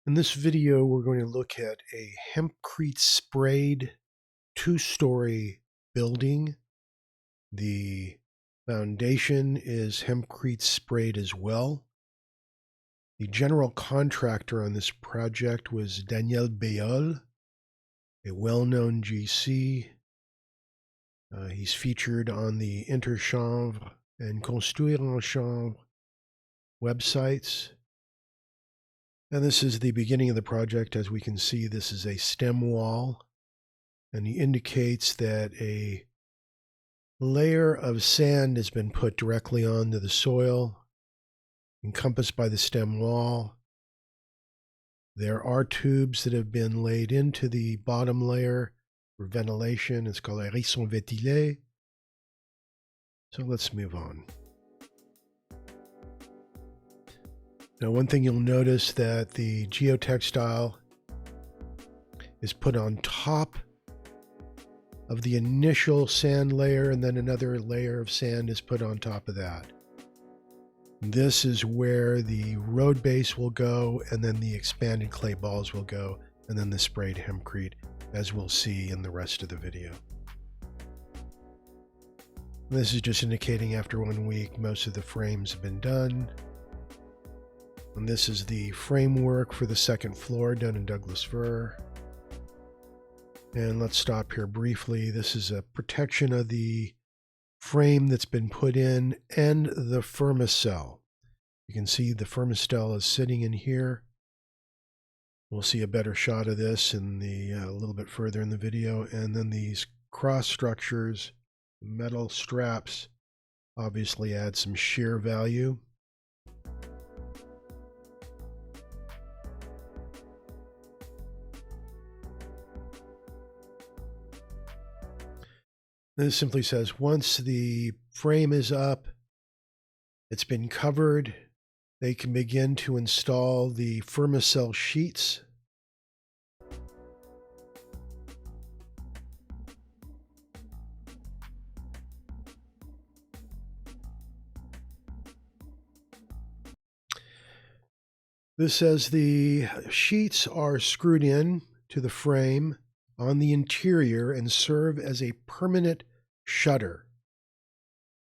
In this video, we're going to look at a hempcrete sprayed two-story building. The foundation is hempcrete sprayed as well. The general contractor on this project was Bayol, a well-known GC. He's featured on the Chanvre and Construire en Chanvre websites. And this is the beginning of the project. As we can see, this is a stem wall, and he indicates that a layer of sand has been put directly onto the soil, encompassed by the stem wall. There are tubes that have been laid into the bottom layer for ventilation. It's called a rison ventilé. So let's move on. Now, one thing you'll notice that the geotextile is put on top of the initial sand layer, and then another layer of sand is put on top of that. This is where the road base will go, and then the expanded clay balls will go, and then the sprayed hempcrete, as we'll see in the rest of the video. This is just indicating after 1 week, most of the frames have been done. And this is the framework for the second floor done in Douglas fir. And let's stop here briefly. This is a protection of the frame that's been put in and the Fermacell. You can see the Fermacell is sitting in here. We'll see a better shot of this in the a little bit further in the video. And then these cross structures, metal straps, obviously add some shear value. This simply says once the frame is up, it's been covered, they can begin to install the Fermacell sheets. This says the sheets are screwed in to the frame on the interior and serve as a permanent shutter.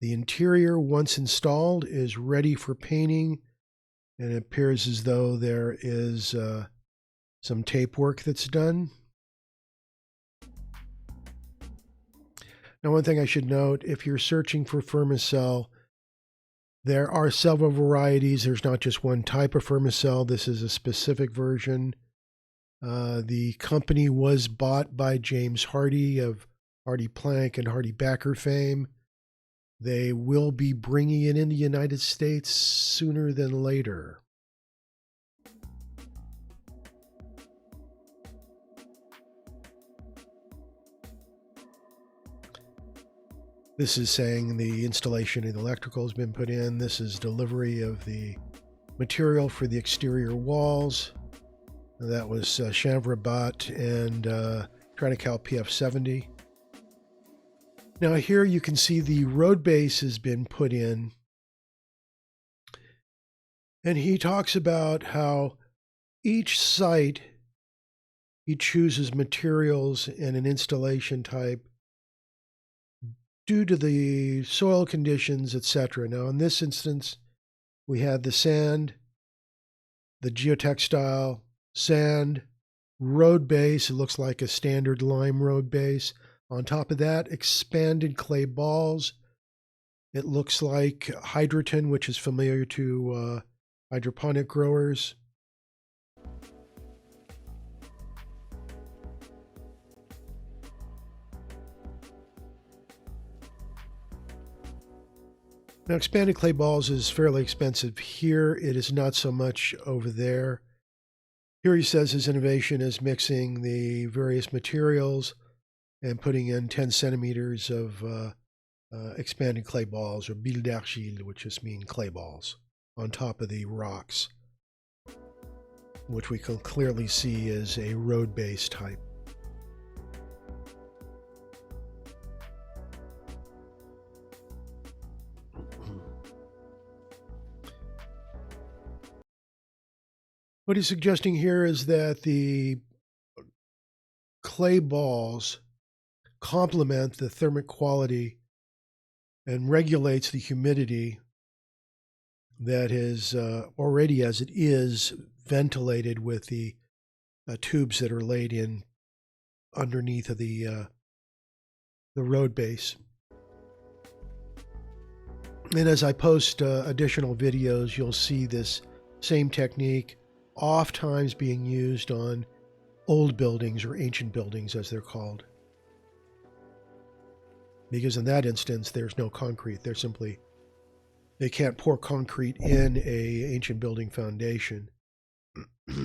The interior, once installed, is ready for painting, and it appears as though there is some tape work that's done. Now, one thing I should note, if you're searching for Fermacell, there are several varieties. There's not just one type of Fermacell. This is a specific version. The company was bought by James Hardie of Hardie Plank and Hardie Backer fame. They will be bringing it in the United States sooner than later. This is saying the installation of the electrical has been put in. This is delivery of the material for the exterior walls. That was Chanvre bot and Tradical PF70. Now here you can see the road base has been put in. And he talks about how each site, he chooses materials and an installation type due to the soil conditions, etc. Now in this instance, we had the sand, the geotextile, sand, road base. It looks like a standard lime road base. On top of that, expanded clay balls. It looks like hydroton, which is familiar to hydroponic growers. Now, expanded clay balls is fairly expensive here. It is not so much over there. Here he says his innovation is mixing the various materials and putting in 10 centimeters of expanded clay balls, or billes d'argile, which just mean clay balls, on top of the rocks, which we can clearly see is a road base type. What he's suggesting here is that the clay balls complement the thermic quality and regulates the humidity that is already, as it is, ventilated with the tubes that are laid in underneath of the road base. And as I post additional videos, you'll see this same technique oft times being used on old buildings or ancient buildings, as they're called. Because in that instance, there's no concrete. They can't pour concrete in a ancient building foundation. So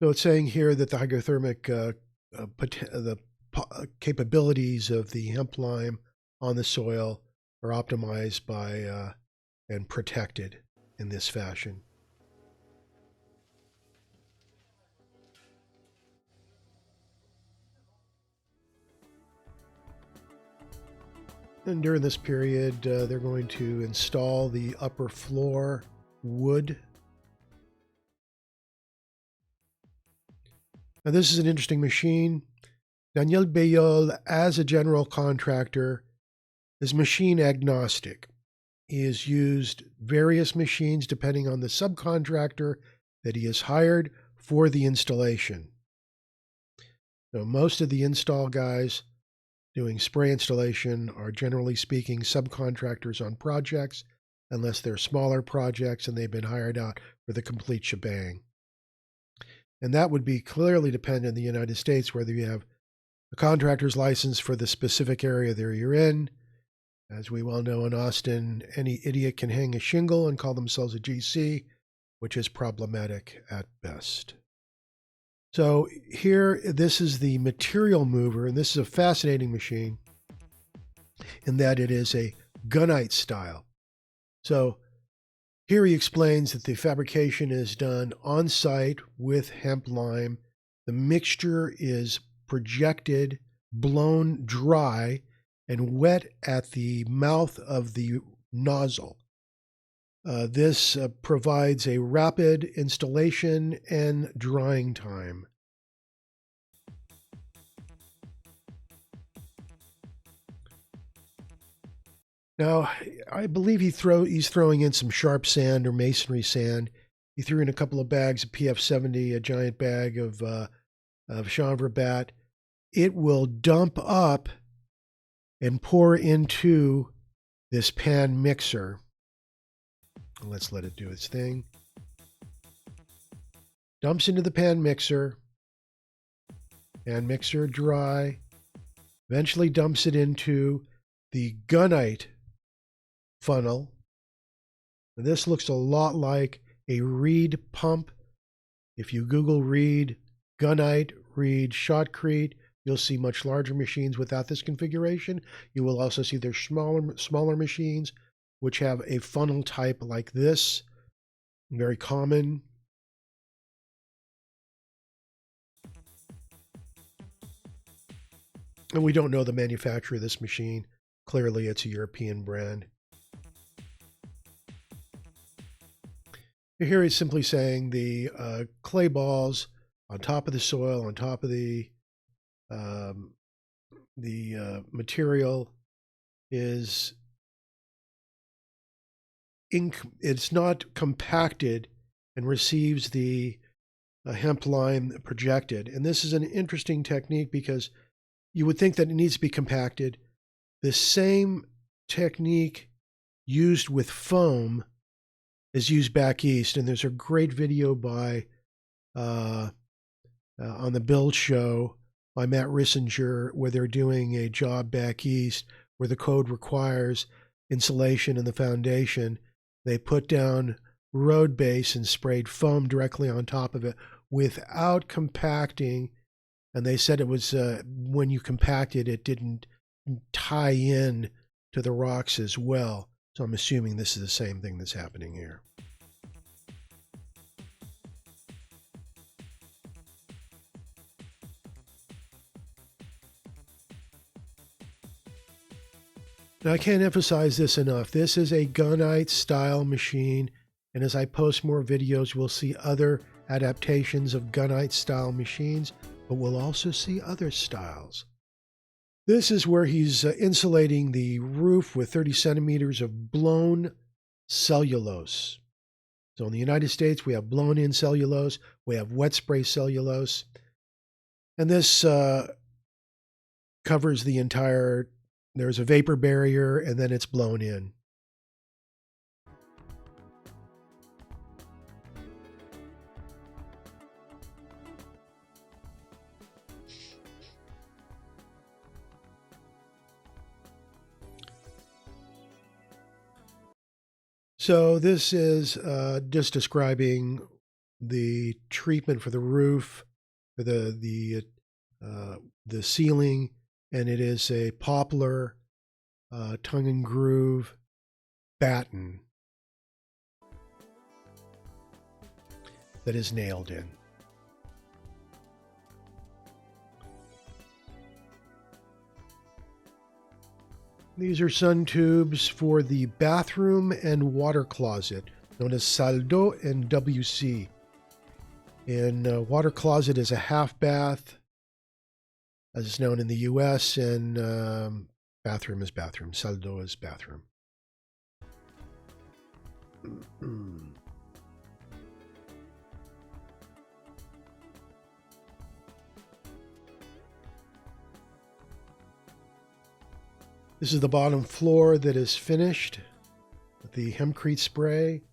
it's saying here that the hydrothermic capabilities of the hemp lime on the soil are optimized by and protected in this fashion. And during this period, they're going to install the upper floor wood. Now, this is an interesting machine. Daniel Bayol, as a general contractor, is machine agnostic. He has used various machines depending on the subcontractor that he has hired for the installation. So most of the install guys doing spray installation are, generally speaking, subcontractors on projects, unless they're smaller projects and they've been hired out for the complete shebang. And that would be clearly dependent in the United States, whether you have a contractor's license for the specific area that you're in. As we well know in Austin, any idiot can hang a shingle and call themselves a GC, which is problematic at best. So here, this is the material mover, and this is a fascinating machine in that it is a gunite style. So here he explains that the fabrication is done on site with hemp lime. The mixture is projected, blown dry, and wet at the mouth of the nozzle. This provides a rapid installation and drying time. Now, I believe he's throwing in some sharp sand or masonry sand. He threw in a couple of bags of PF70, a giant bag of Chanvre bat. It will dump up and pour into this pan mixer. Let's let it do its thing. Dumps into the pan mixer dry. Eventually dumps it into the gunite funnel. And this looks a lot like a reed pump. If you Google reed gunite, reed shotcrete, you'll see much larger machines without this configuration. You will also see there's smaller machines which have a funnel type like this, very common. And we don't know the manufacturer of this machine. Clearly, it's a European brand. Here he's simply saying the clay balls on top of the soil, on top of the material is it's not compacted and receives the hemp lime projected. And this is an interesting technique because you would think that it needs to be compacted. The same technique used with foam is used back east. And there's a great video by on the Build Show by Matt Rissinger where they're doing a job back east where the code requires insulation in the foundation. They put down road base and sprayed foam directly on top of it without compacting. And they said it was when you compacted, it didn't tie in to the rocks as well. So I'm assuming this is the same thing that's happening here. Now, I can't emphasize this enough. This is a gunite style machine, And as I post more videos, we'll see other adaptations of gunite style machines, but we'll also see other styles. This is where he's insulating the roof with 30 centimeters of blown cellulose. So in the United States, we have blown in cellulose, we have wet spray cellulose, and this covers the entire, there's a vapor barrier, and then it's blown in. So this is just describing the treatment for the roof, for the ceiling, and it is a poplar tongue and groove batten that is nailed in. These are sun tubes for the bathroom and water closet, known as salle d'eau and WC. And water closet is a half bath, as is known in the US, and bathroom is bathroom. Salle d'eau is bathroom. This is the bottom floor that is finished with the Hempcrete spray.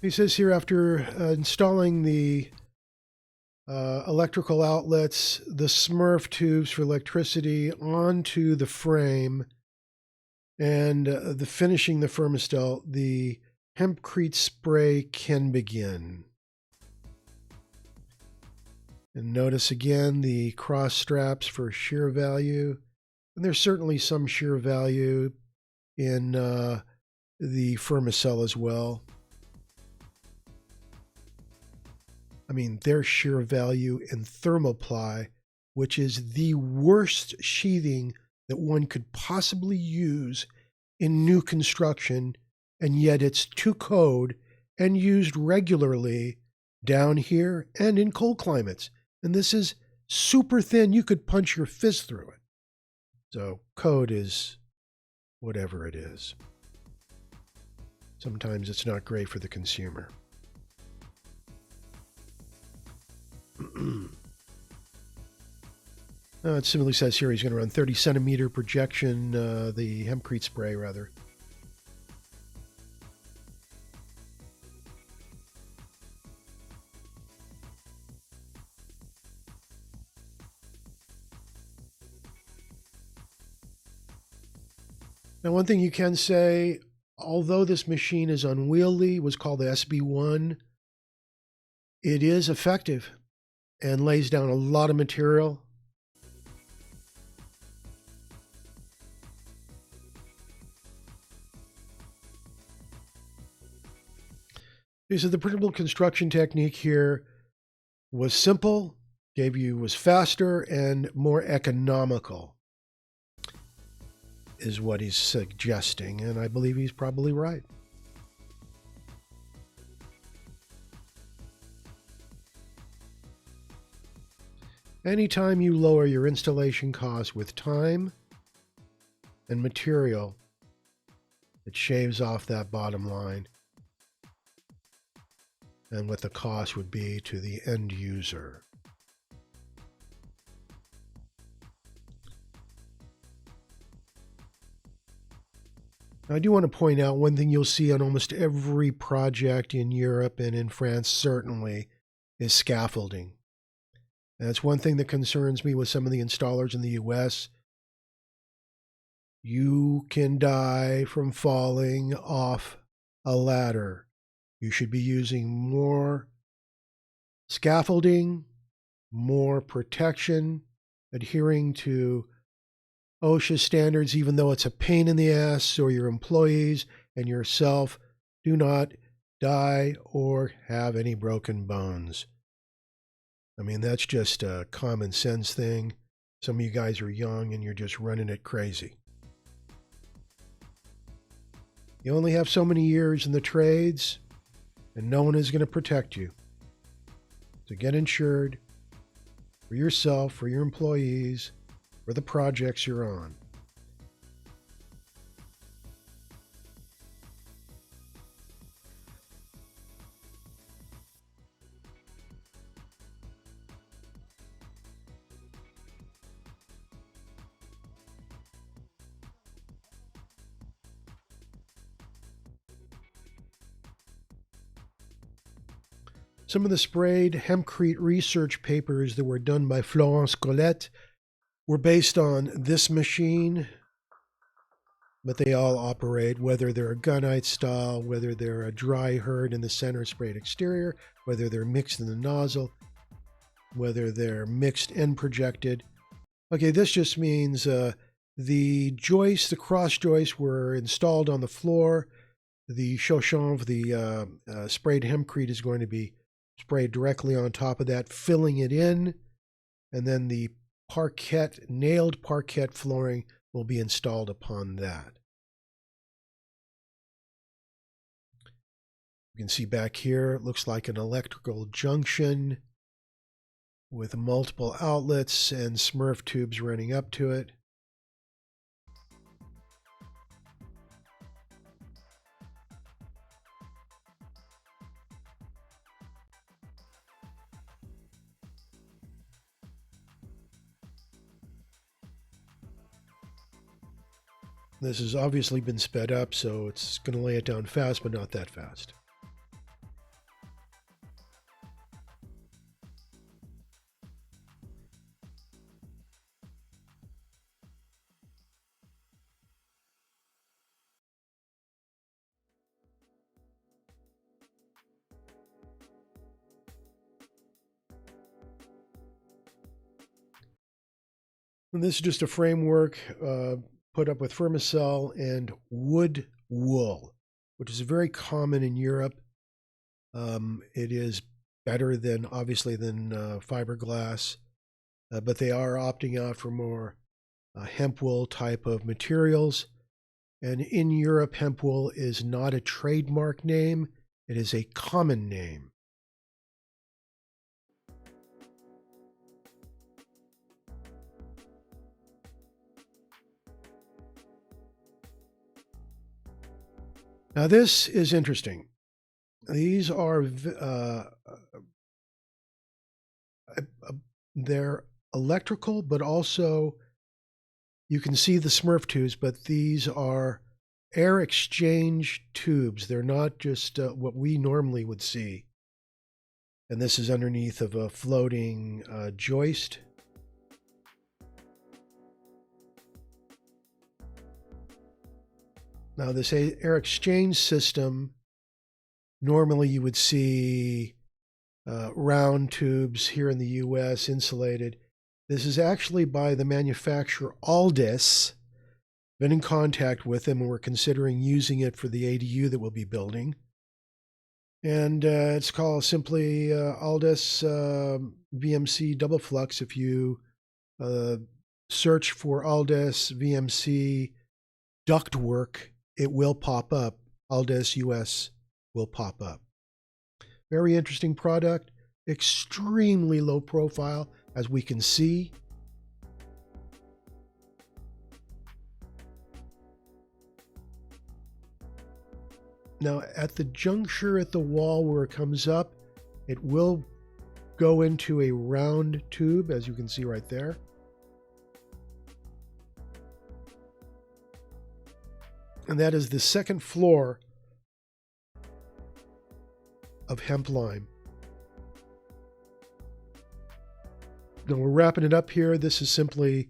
He says here, after installing the electrical outlets, the Smurf tubes for electricity onto the frame, and the finishing the Fermacell, the Hempcrete spray can begin. And notice again the cross straps for shear value, and there's certainly some shear value in the Fermacell as well. I mean, their shear value in thermoply, which is the worst sheathing that one could possibly use in new construction, and yet it's to code and used regularly down here and in cold climates. And this is super thin. You could punch your fist through it. So code is whatever it is. Sometimes it's not great for the consumer. It simply says here he's going to run 30 centimeter projection, the Hempcrete spray rather. Now, one thing you can say, although this machine is unwieldy, was called the SB1, it is effective and lays down a lot of material. So the principal construction technique here was simple, was faster and more economical, is what he's suggesting, and I believe he's probably right. Anytime you lower your installation costs with time and material, it shaves off that bottom line and what the cost would be to the end user. Now, I do want to point out one thing you'll see on almost every project in Europe and in France certainly is scaffolding. That's one thing that concerns me with some of the installers in the US. You can die from falling off a ladder. You should be using more scaffolding, more protection, adhering to OSHA standards, even though it's a pain in the ass, or your employees and yourself do not die or have any broken bones. I mean, that's just a common sense thing. Some of you guys are young and you're just running it crazy. You only have so many years in the trades, and no one is going to protect you. So get insured for yourself, for your employees, for the projects you're on. Some of the sprayed hempcrete research papers that were done by Florence Colette were based on this machine, but they all operate, whether they're a gunite style, whether they're a dry herd in the center sprayed exterior, whether they're mixed in the nozzle, whether they're mixed and projected. Okay, this just means the joists, the cross joists were installed on the floor. The Chanvre, the sprayed hempcrete, is going to be sprayed directly on top of that, filling it in, and then the parquet, nailed parquet flooring will be installed upon that. You can see back here, it looks like an electrical junction with multiple outlets and Smurf tubes running up to it. This has obviously been sped up, so it's going to lay it down fast, but not that fast. And this is just a framework put up with Fermacell and wood wool, which is very common in Europe. It is better than, obviously, than fiberglass, but they are opting out for more hemp wool type of materials. And in Europe, hemp wool is not a trademark name, it is a common name. Now, this is interesting. These are they're electrical, but also you can see the Smurf tubes, but these are air exchange tubes. They're not just what we normally would see. And this is underneath of a floating joist. Now, this air exchange system, normally you would see round tubes here in the US, insulated. This is actually by the manufacturer Aldis. Been in contact with them, and we're considering using it for the ADU that we'll be building. And it's called simply Aldis VMC Double Flux. If you search for Aldis VMC ductwork, it will pop up. Aldis US will pop up. Very interesting product, extremely low profile, as we can see. Now, at the juncture at the wall where it comes up, it will go into a round tube, as you can see right there. And that is the second floor of hemp lime. Now we're wrapping it up here. This is simply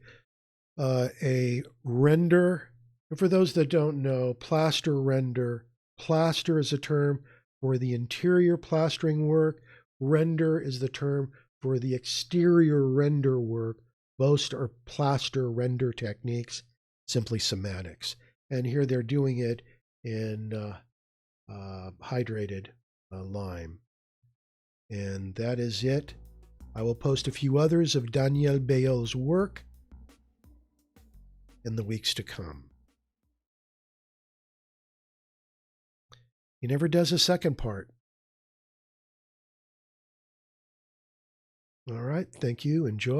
a render. And for those that don't know, plaster render. Plaster is a term for the interior plastering work. Render is the term for the exterior render work. Both are plaster render techniques, simply semantics. And here they're doing it in hydrated lime. And that is it. I will post a few others of Daniel Bayol's work in the weeks to come. He never does a second part. All right. Thank you. Enjoy.